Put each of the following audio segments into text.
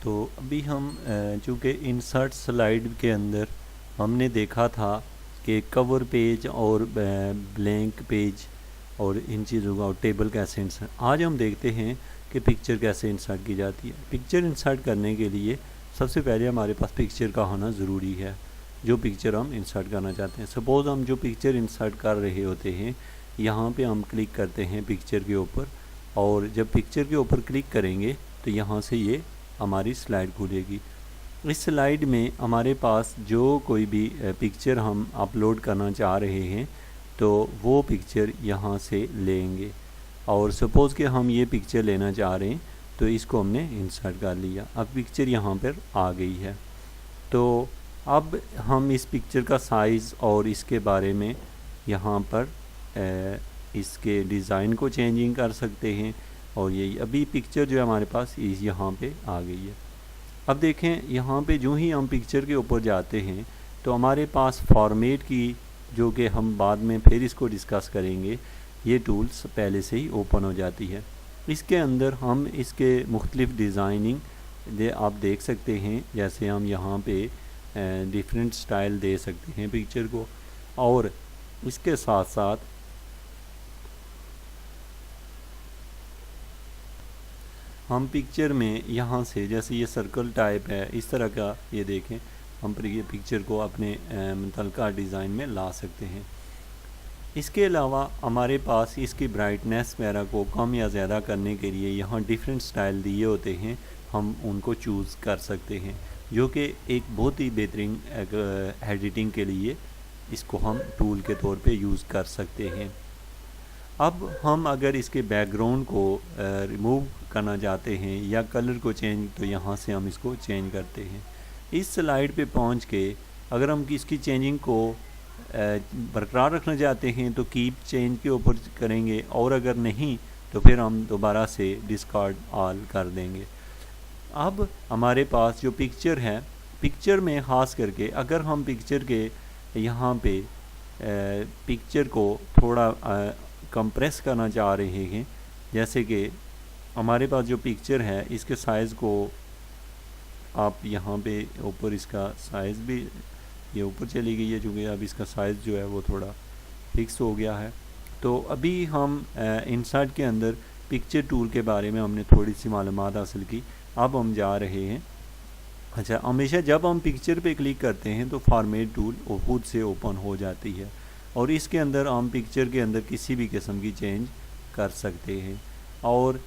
तो अभी हम चूँकि इंसर्ट स्लाइड के अंदर हमने देखा था कि कवर पेज और ब्लैंक पेज और इन चीज़ों का टेबल कैसे इंसर्ट, आज हम देखते हैं कि पिक्चर कैसे इंसर्ट की जाती है। पिक्चर इंसर्ट करने के लिए सबसे पहले हमारे पास पिक्चर का होना ज़रूरी है, जो पिक्चर हम इंसर्ट करना चाहते हैं। सपोज़ हम जो पिक्चर इंसर्ट कर रहे होते हैं, यहाँ पे हम क्लिक करते हैं पिक्चर के ऊपर, और जब पिक्चर के ऊपर क्लिक करेंगे तो यहाँ से ये हमारी स्लाइड खुलेगी। इस स्लाइड में हमारे पास जो कोई भी पिक्चर हम अपलोड करना चाह रहे हैं तो वो पिक्चर यहाँ से लेंगे। और सपोज़ कि हम ये पिक्चर लेना चाह रहे हैं तो इसको हमने इंसर्ट कर लिया। अब पिक्चर यहाँ पर आ गई है। तो अब हम इस पिक्चर का साइज़ और इसके बारे में यहाँ पर इसके डिज़ाइन को चेंजिंग कर सकते हैं। और यही अभी पिक्चर जो है हमारे पास यहाँ पे आ गई है। अब देखें यहाँ पे जो ही हम पिक्चर के ऊपर जाते हैं तो हमारे पास फॉर्मेट की, जो कि हम बाद में फिर इसको डिस्कस करेंगे, ये टूल्स पहले से ही ओपन हो जाती है। इसके अंदर हम इसके मुख्तलिफ़ डिज़ाइनिंग आप देख सकते हैं। जैसे हम यहाँ पे डिफरेंट स्टाइल दे सकते हैं पिक्चर को, और इसके साथ साथ हम पिक्चर में यहाँ से, जैसे ये सर्कल टाइप है, इस तरह का ये देखें, हम ये पिक्चर को अपने मुतल्लिका डिज़ाइन में ला सकते हैं। इसके अलावा हमारे पास इसकी ब्राइटनेस वगैरह को कम या ज़्यादा करने के लिए यहाँ डिफरेंट स्टाइल दिए होते हैं, हम उनको चूज़ कर सकते हैं, जो कि एक बहुत ही बेहतरीन एडिटिंग के लिए इसको हम टूल के तौर पे यूज़ कर सकते हैं। अब हम अगर इसके बैकग्राउंड को रिमूव करना चाहते हैं या कलर को चेंज, तो यहाँ से हम इसको चेंज करते हैं। इस स्लाइड पे पहुँच के अगर हम इसकी चेंजिंग को बरकरार रखना चाहते हैं तो कीप चेंज के ऊपर करेंगे, और अगर नहीं तो फिर हम दोबारा से डिस्कार्ड ऑल कर देंगे। अब हमारे पास जो पिक्चर है, पिक्चर में ख़ास करके अगर हम पिक्चर के यहाँ पे पिक्चर को थोड़ा कंप्रेस करना चाह रहे हैं, जैसे कि हमारे पास जो पिक्चर है इसके साइज़ को आप यहाँ पे ऊपर, इसका साइज़ भी ये ऊपर चली गई है, चूँकि अब इसका साइज़ जो है वो थोड़ा फिक्स हो गया है। तो अभी हम इंसर्ट के अंदर पिक्चर टूल के बारे में हमने थोड़ी सी मालूमात हासिल की। अब हम जा रहे हैं, अच्छा, हमेशा जब हम पिक्चर पे क्लिक करते हैं तो फॉर्मेट टूल खुद से ओपन हो जाती है, और इसके अंदर हम पिक्चर के अंदर किसी भी किस्म की चेंज कर सकते हैं, और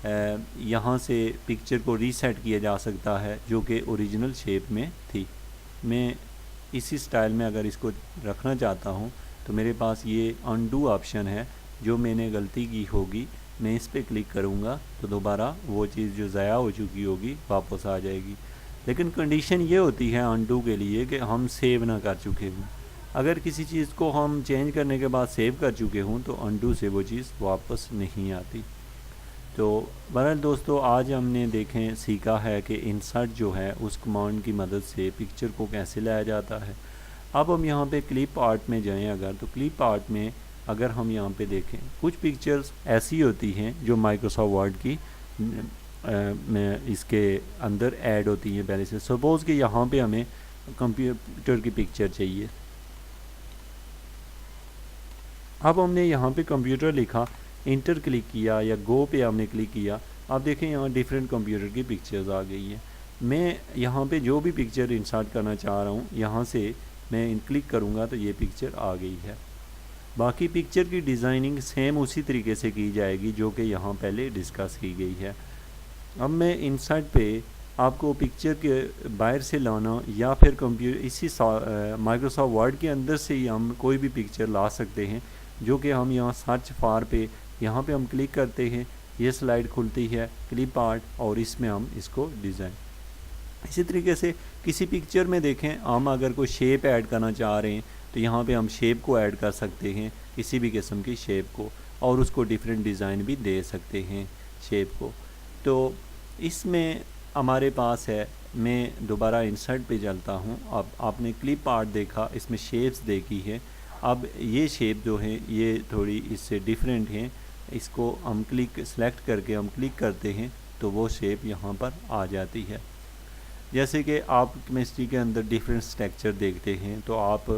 यहाँ से पिक्चर को रीसेट किया जा सकता है जो कि ओरिजिनल शेप में थी। मैं इसी स्टाइल में अगर इसको रखना चाहता हूँ तो मेरे पास ये अनडू ऑप्शन है, जो मैंने गलती की होगी मैं इस पर क्लिक करूँगा तो दोबारा वो चीज़ जो ज़ाया हो चुकी होगी वापस आ जाएगी। लेकिन कंडीशन ये होती है अनडू के लिए कि हम सेव ना कर चुके हों। अगर किसी चीज़ को हम चेंज करने के बाद सेव कर चुके हों तो अनडू से वो चीज़ वापस नहीं आती। तो बहरहाल दोस्तों, आज हमने सीखा है कि इंसर्ट जो है उस कमांड की मदद से पिक्चर को कैसे लाया जाता है। अब हम यहाँ पे क्लिप आर्ट में जाएं अगर, तो क्लिप आर्ट में अगर हम यहाँ पे देखें, कुछ पिक्चर्स ऐसी होती हैं जो माइक्रोसॉफ्ट वर्ड की में इसके अंदर ऐड होती हैं पहले से। सपोज़ कि यहाँ पे हमें कंप्यूटर की पिक्चर चाहिए। अब हमने यहाँ पे कंप्यूटर लिखा, इंटर क्लिक किया या गो पे हमने क्लिक किया, आप देखें यहाँ डिफरेंट कंप्यूटर की पिक्चर्स आ गई हैं। मैं यहाँ पे जो भी पिक्चर इंसर्ट करना चाह रहा हूँ, यहाँ से मैं क्लिक करूँगा तो ये पिक्चर आ गई है। बाकी पिक्चर की डिज़ाइनिंग सेम उसी तरीके से की जाएगी जो कि यहाँ पहले डिस्कस की गई है। अब मैं इंसर्ट पे आपको पिक्चर के बाहर से लाना या फिर कंप्यूटर इसी माइक्रोसॉफ्ट वर्ड के अंदर से ही हम कोई भी पिक्चर ला सकते हैं, जो कि हम यहाँ सर्च फार पे यहाँ पे हम क्लिक करते हैं, ये स्लाइड खुलती है क्लिप आर्ट, और इसमें हम इसको डिज़ाइन। इसी तरीके से किसी पिक्चर में देखें, हम अगर कोई शेप ऐड करना चाह रहे हैं तो यहाँ पे हम शेप को ऐड कर सकते हैं, किसी भी किस्म की शेप को, और उसको डिफरेंट डिज़ाइन भी दे सकते हैं शेप को। तो इसमें हमारे पास है, मैं दोबारा इंसर्ट पे चलता हूँ। अब आपने क्लिप आर्ट देखा, इसमें शेप्स देखी है। अब ये शेप जो है ये थोड़ी इससे डिफरेंट हैं, इसको हम सेलेक्ट करके हम क्लिक करते हैं तो वो शेप यहाँ पर आ जाती है। जैसे कि आप केमिस्ट्री के अंदर डिफरेंट स्ट्रक्चर देखते हैं तो आप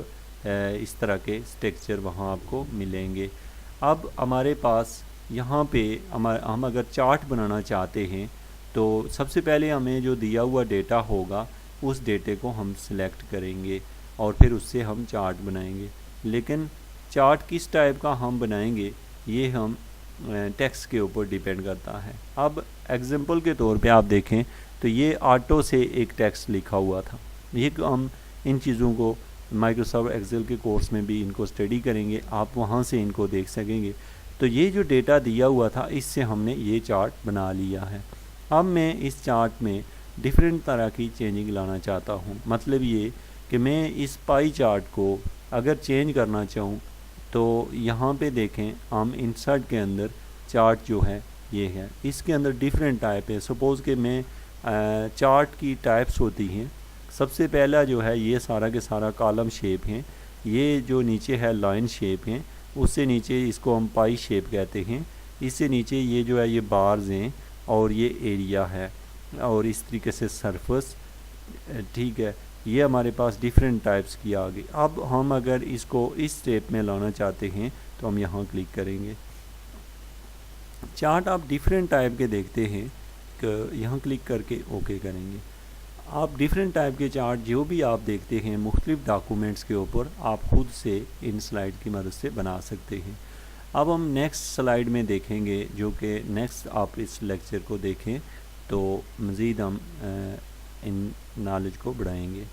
इस तरह के स्ट्रक्चर वहाँ आपको मिलेंगे। अब हमारे पास यहाँ पे हम अगर चार्ट बनाना चाहते हैं तो सबसे पहले हमें जो दिया हुआ डेटा होगा उस डेटे को हम सिलेक्ट करेंगे और फिर उससे हम चार्ट बनाएंगे। लेकिन चार्ट किस टाइप का हम बनाएंगे ये हम टेक्स्ट के ऊपर डिपेंड करता है। अब एग्जांपल के तौर पे आप देखें तो ये ऑटो से एक टेक्स्ट लिखा हुआ था। ये हम इन चीज़ों को माइक्रोसॉफ्ट एक्सेल के कोर्स में भी इनको स्टडी करेंगे, आप वहाँ से इनको देख सकेंगे। तो ये जो डेटा दिया हुआ था इससे हमने ये चार्ट बना लिया है। अब मैं इस चार्ट में डिफरेंट तरह की चेंजिंग लाना चाहता हूँ। मतलब ये कि मैं इस पाई चार्ट को अगर चेंज करना चाहूँ तो यहाँ पे देखें हम इंसर्ट के अंदर चार्ट जो है ये है, इसके अंदर डिफरेंट टाइप है। सपोज़ कि मैं चार्ट की टाइप्स होती हैं। सबसे पहला जो है ये सारा के सारा कॉलम शेप हैं, ये जो नीचे है लाइन शेप हैं, उससे नीचे इसको हम पाई शेप कहते हैं, इससे नीचे ये जो है ये बार्स हैं और ये एरिया है और इस तरीके से सरफेस। ठीक है, ये हमारे पास डिफरेंट टाइप्स की आ गई। अब हम अगर इसको इस स्टेप में लाना चाहते हैं तो हम यहाँ क्लिक करेंगे। चार्ट आप डिफरेंट टाइप के देखते हैं कि यहाँ क्लिक करके ओके करेंगे। आप डिफरेंट टाइप के चार्ट जो भी आप देखते हैं मुख्तलिफ डॉक्यूमेंट्स के ऊपर आप खुद से इन स्लाइड की मदद से बना सकते हैं। अब हम नेक्स्ट स्लाइड में देखेंगे जो कि नेक्स्ट आप इस लेक्चर को देखें तो मज़ीद हम इन नॉलेज को बढ़ाएंगे।